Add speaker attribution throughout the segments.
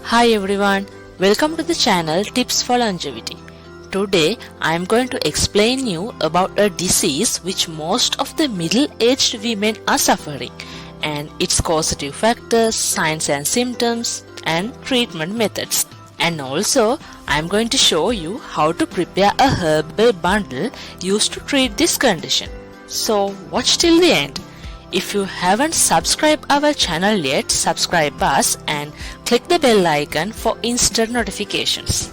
Speaker 1: Hi everyone, welcome to the channel Tips for Longevity. Today I am going to explain you about a disease which most of the middle-aged women are suffering and its causative factors, signs and symptoms and treatment methods. And also I am going to show you how to prepare a herbal bundle used to treat this condition. So watch till the end. If you haven't subscribed our channel yet, subscribe us and click the bell icon for instant notifications.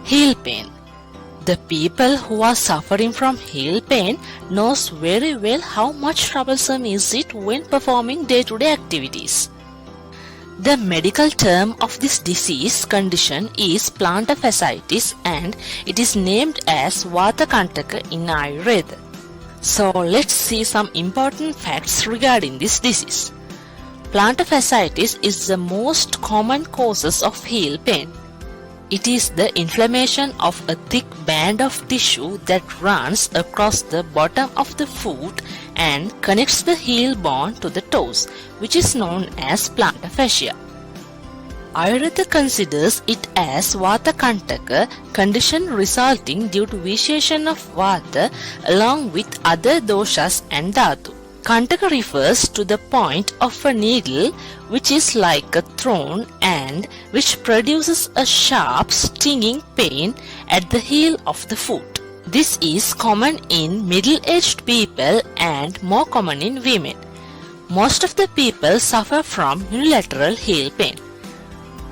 Speaker 1: Heel pain. The people who are suffering from heel pain knows very well how much troublesome is it when performing day-to-day activities. The medical term of this disease condition is plantar fasciitis and it is named as Vata Kantaka in Ayurveda. So let's see some important facts regarding this disease. Plantar fasciitis is the most common causes of heel pain. It is the inflammation of a thick band of tissue that runs across the bottom of the foot and connects the heel bone to the toes, which is known as plantar fascia. Ayurveda considers it as Vata Kantaka condition resulting due to vitiation of Vata along with other doshas and dhatu. Kantaka refers to the point of a needle which is like a thorn and which produces a sharp stinging pain at the heel of the foot. This is common in middle-aged people and more common in women. Most of the people suffer from unilateral heel pain.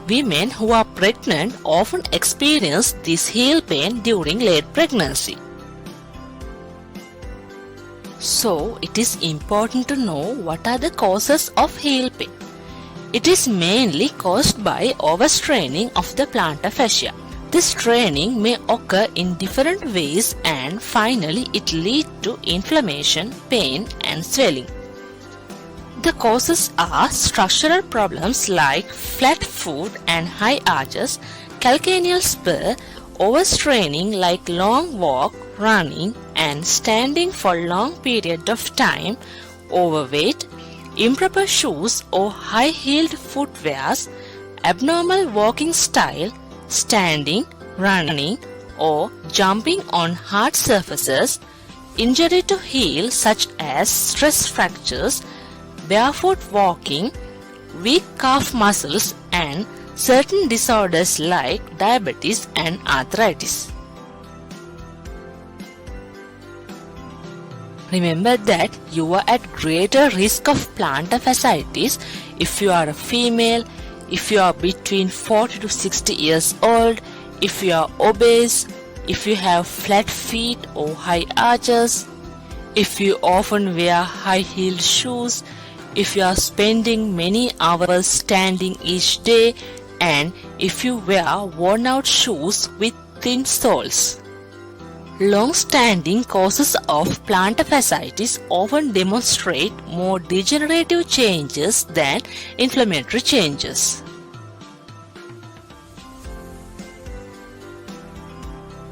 Speaker 1: Women who are pregnant often experience this heel pain during late pregnancy. So, it is important to know what are the causes of heel pain. It is mainly caused by overstraining of the plantar fascia. This straining may occur in different ways and finally it leads to inflammation, pain and swelling. The causes are structural problems like flat foot and high arches, calcaneal spur, overstraining like long walk, running and standing for long period of time, overweight, improper shoes or high-heeled footwears, abnormal walking style, standing, running or jumping on hard surfaces, injury to heel such as stress fractures, barefoot walking, weak calf muscles and certain disorders like diabetes and arthritis. Remember that you are at greater risk of plantar fasciitis if you are a female, if you are between 40 to 60 years old, if you are obese, if you have flat feet or high arches, if you often wear high-heeled shoes, if you are spending many hours standing each day, and if you wear worn-out shoes with thin soles. Long-standing causes of plantar fasciitis often demonstrate more degenerative changes than inflammatory changes.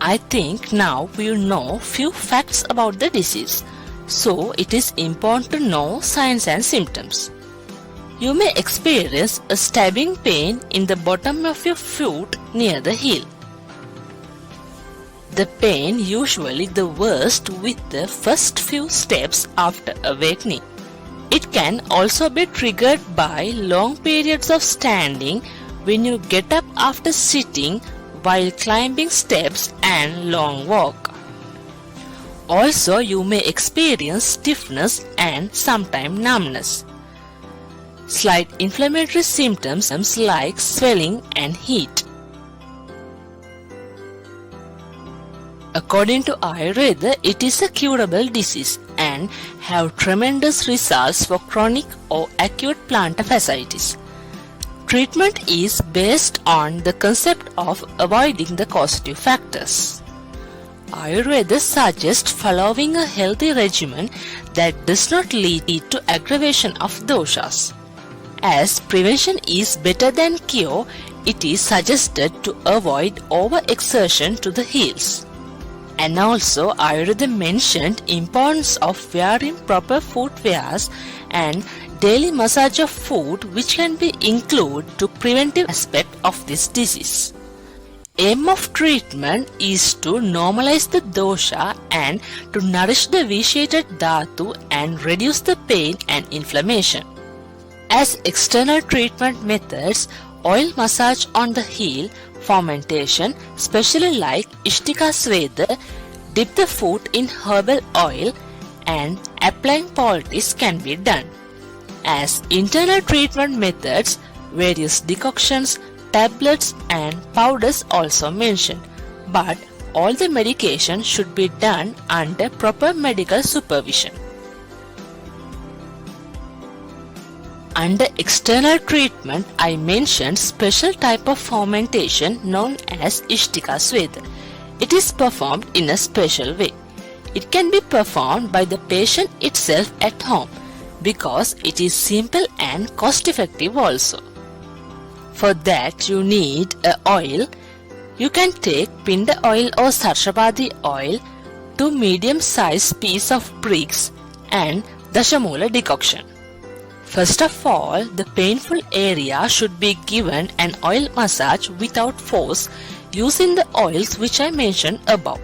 Speaker 1: I think now we know few facts about the disease, so it is important to know signs and symptoms. You may experience a stabbing pain in the bottom of your foot near the heel. The pain usually the worst with the first few steps after awakening. It can also be triggered by long periods of standing when you get up after sitting while climbing steps and long walk. Also, you may experience stiffness and sometimes numbness. Slight inflammatory symptoms like swelling and heat. According to Ayurveda, it is a curable disease and have tremendous results for chronic or acute plantar fasciitis. Treatment is based on the concept of avoiding the causative factors. Ayurveda suggests following a healthy regimen that does not lead to aggravation of doshas. As prevention is better than cure, it is suggested to avoid overexertion to the heels. And also Ayurveda mentioned importance of wearing proper footwears and daily massage of foot, which can be included to preventive aspect of this disease. Aim of treatment is to normalize the dosha and to nourish the vitiated dhatu and reduce the pain and inflammation. As external treatment methods, oil massage on the heel, fermentation, especially like Ishtika Sweda, dip the foot in herbal oil, and applying poultice can be done. As internal treatment methods, various decoctions, tablets and powders also mentioned, but all the medication should be done under proper medical supervision. Under external treatment, I mentioned special type of fermentation known as Ishtika Sweda. It is performed in a special way. It can be performed by the patient itself at home because it is simple and cost effective also. For that you need a oil. You can take Pinda oil or Sarshabadi oil, 2 medium sized piece of bricks and Dashamula decoction. First of all, the painful area should be given an oil massage without force using the oils which I mentioned above.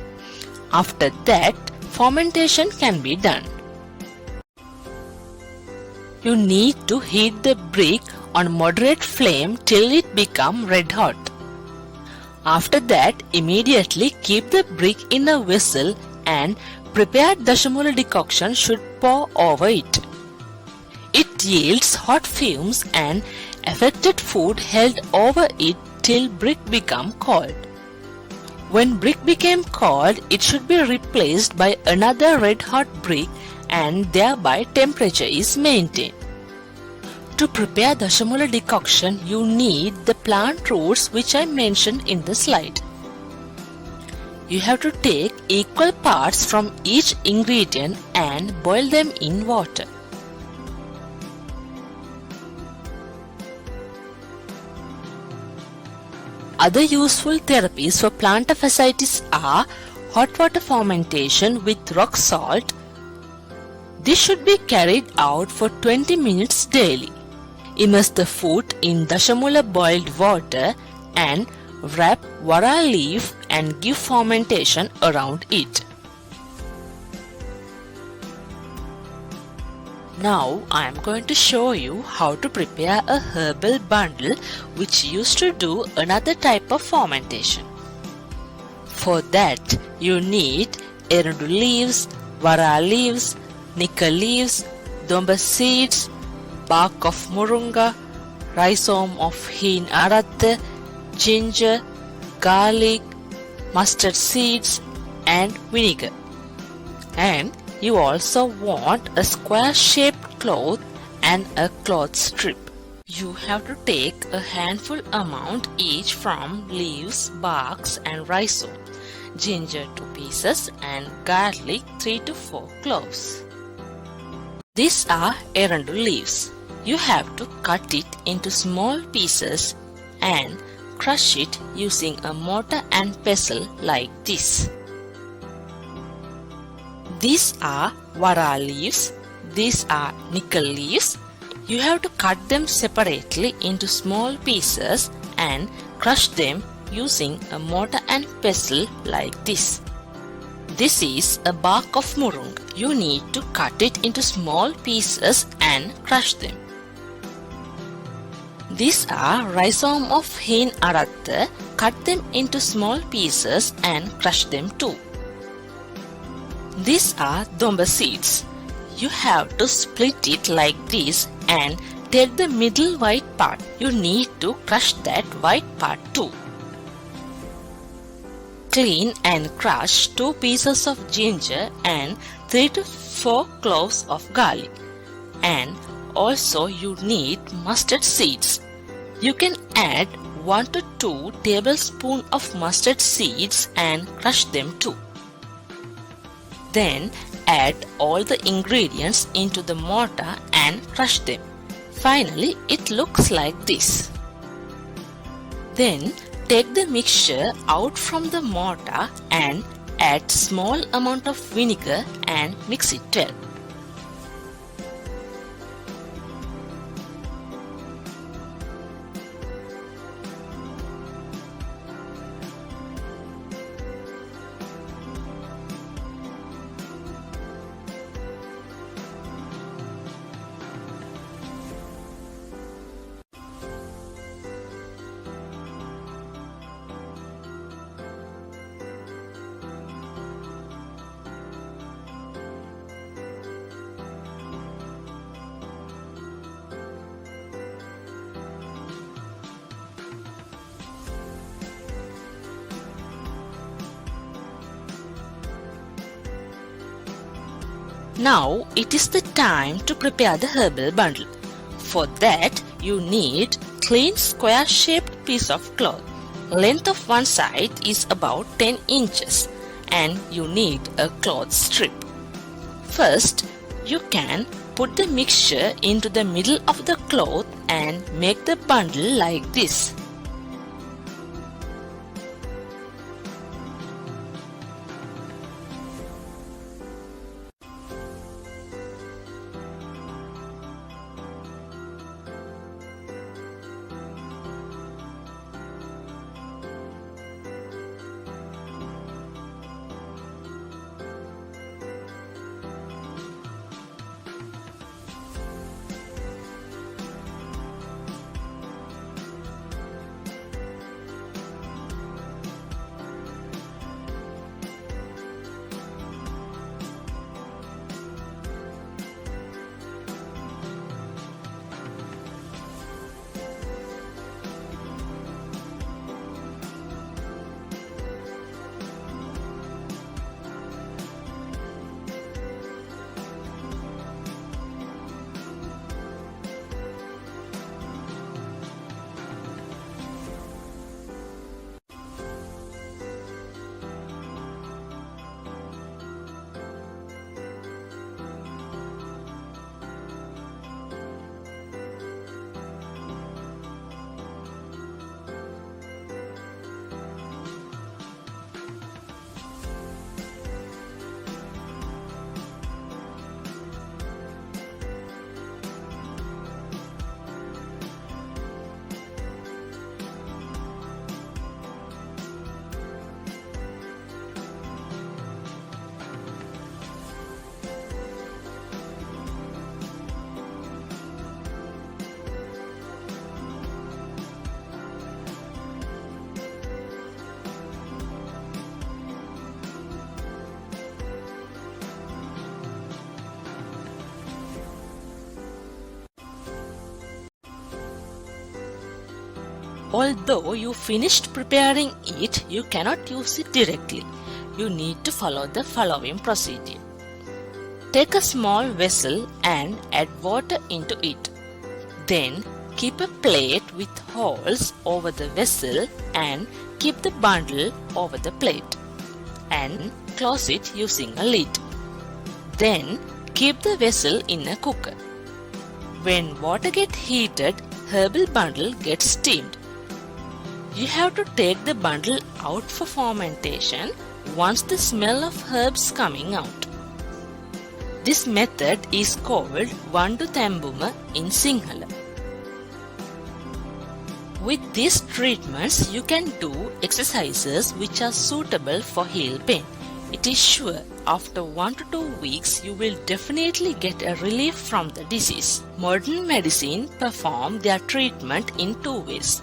Speaker 1: After that, fermentation can be done. You need to heat the brick on moderate flame till it becomes red hot. After that, immediately keep the brick in a vessel and prepared Dashamula decoction should pour over it. It yields hot fumes and affected food held over it till brick become cold. When brick became cold, it should be replaced by another red hot brick and thereby temperature is maintained. To prepare Dashamula decoction, you need the plant roots which I mentioned in the slide. You have to take equal parts from each ingredient and boil them in water. Other useful therapies for plantar fasciitis are hot water fermentation with rock salt. This should be carried out for 20 minutes daily. Immerse the foot in Dashamula boiled water and wrap vara leaf and give fermentation around it. Now I am going to show you how to prepare a herbal bundle which used to do another type of fermentation. For that you need erandu leaves, vara leaves, nickel leaves, domba seeds, bark of murunga, rhizome of heen aratta, ginger, garlic, mustard seeds and vinegar. And you also want a square shaped cloth and a cloth strip. You have to take a handful amount each from leaves, barks and rhizome, ginger 2 pieces and garlic 3 to 4 cloves. These are erandu leaves. You have to cut it into small pieces and crush it using a mortar and pestle like this. These are vara leaves. These are nickel leaves. You have to cut them separately into small pieces and crush them using a mortar and pestle like this. This is a bark of murung. You need to cut it into small pieces and crush them. These are rhizome of heen aratta. Cut them into small pieces and crush them too. These are domba seeds. You have to split it like this and take the middle white part. You need to crush that white part too. Clean and crush 2 pieces of ginger and 3 to 4 cloves of garlic. And also you need mustard seeds. You can add 1 to 2 tablespoons of mustard seeds and crush them too. Then add all the ingredients into the mortar and crush them. Finally, it looks like this. Then take the mixture out from the mortar and add small amount of vinegar and mix it well. Now it is the time to prepare the herbal bundle. For that you need clean square shaped piece of cloth. Length of one side is about 10 inches and you need a cloth strip. First you can put the mixture into the middle of the cloth and make the bundle like this. Although you finished preparing it, you cannot use it directly. You need to follow the following procedure. Take a small vessel and add water into it. Then keep a plate with holes over the vessel and keep the bundle over the plate and close it using a lid. Then keep the vessel in a cooker. When water gets heated, herbal bundle gets steamed. You have to take the bundle out for fermentation once the smell of herbs coming out. This method is called Vandu Thambuma in Sinhala. With these treatments, you can do exercises which are suitable for heel pain. It is sure after 1 to 2 weeks you will definitely get a relief from the disease. Modern medicine perform their treatment in 2 ways.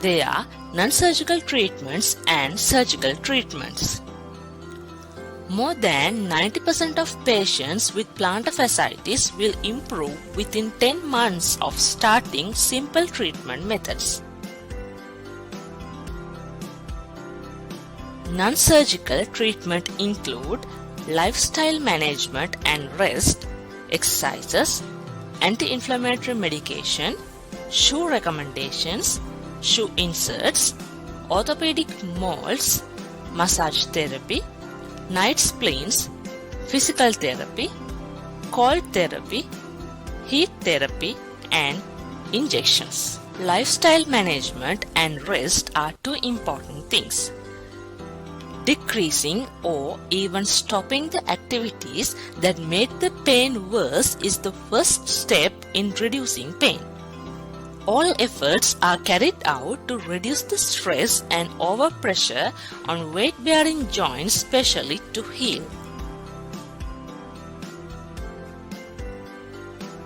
Speaker 1: They are non-surgical treatments and surgical treatments. More than 90% of patients with plantar fasciitis will improve within 10 months of starting simple treatment methods. Non-surgical treatment include lifestyle management and rest, exercises, anti-inflammatory medication, shoe recommendations, shoe inserts, orthopedic molds, massage therapy, night splints, physical therapy, cold therapy, heat therapy, and injections. Lifestyle management and rest are two important things. Decreasing or even stopping the activities that make the pain worse is the first step in reducing pain. All efforts are carried out to reduce the stress and overpressure on weight-bearing joints, especially to heal.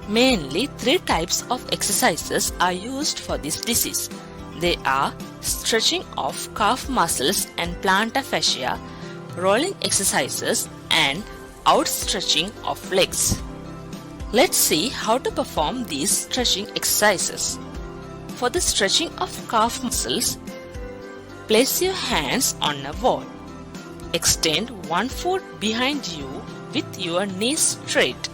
Speaker 1: Mainly 3 types of exercises are used for this disease. They are stretching of calf muscles and plantar fascia, rolling exercises, and outstretching of legs. Let's see how to perform these stretching exercises. For the stretching of calf muscles, place your hands on a wall. Extend one foot behind you with your knees straight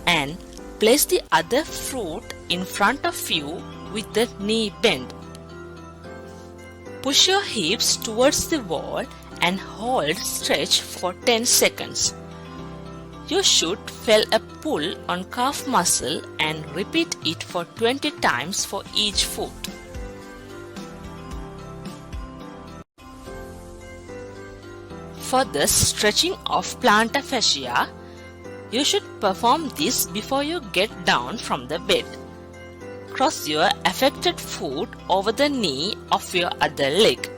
Speaker 1: and place the other foot in front of you with the knee bent. Push your hips towards the wall and hold stretch for 10 seconds. You should feel a pull on calf muscle and repeat it for 20 times for each foot. For the stretching of plantar fascia, you should perform this before you get down from the bed. Cross your affected foot over the knee of your other leg.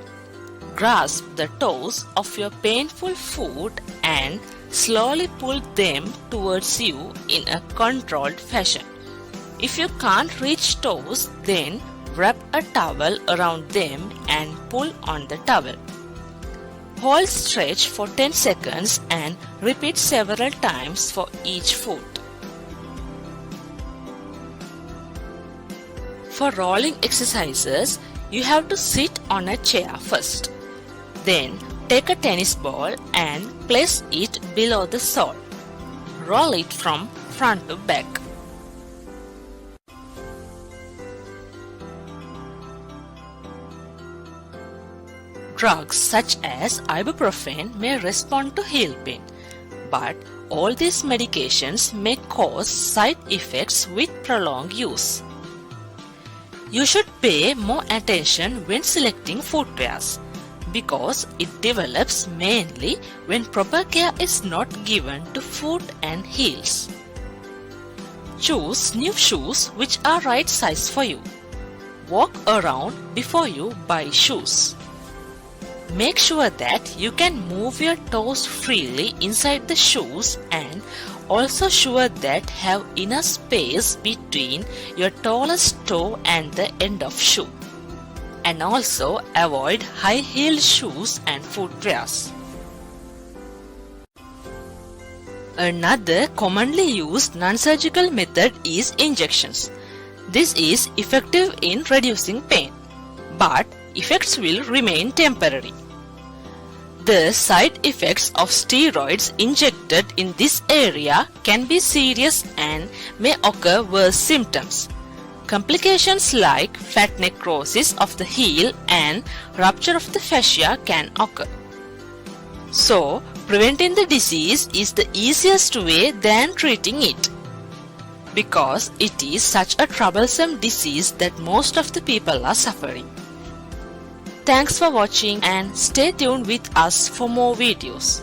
Speaker 1: Grasp the toes of your painful foot and slowly pull them towards you in a controlled fashion. If you can't reach toes, then wrap a towel around them and pull on the towel. Hold stretch for 10 seconds and repeat several times for each foot. For rolling exercises, you have to sit on a chair first. Then take a tennis ball and place it below the sole. Roll it from front to back. Drugs such as ibuprofen may respond to heel pain, but all these medications may cause side effects with prolonged use. You should pay more attention when selecting footwears, because it develops mainly when proper care is not given to foot and heels. Choose new shoes which are right size for you. Walk around before you buy shoes. Make sure that you can move your toes freely inside the shoes and also sure that have enough space between your tallest toe and the end of shoe. And also avoid high-heeled shoes and footwears. Another commonly used non-surgical method is injections. This is effective in reducing pain, but effects will remain temporary. The side effects of steroids injected in this area can be serious and may occur worse symptoms. Complications like fat necrosis of the heel and rupture of the fascia can occur. So, preventing the disease is the easiest way than treating it, because it is such a troublesome disease that most of the people are suffering. Thanks for watching and stay tuned with us for more videos.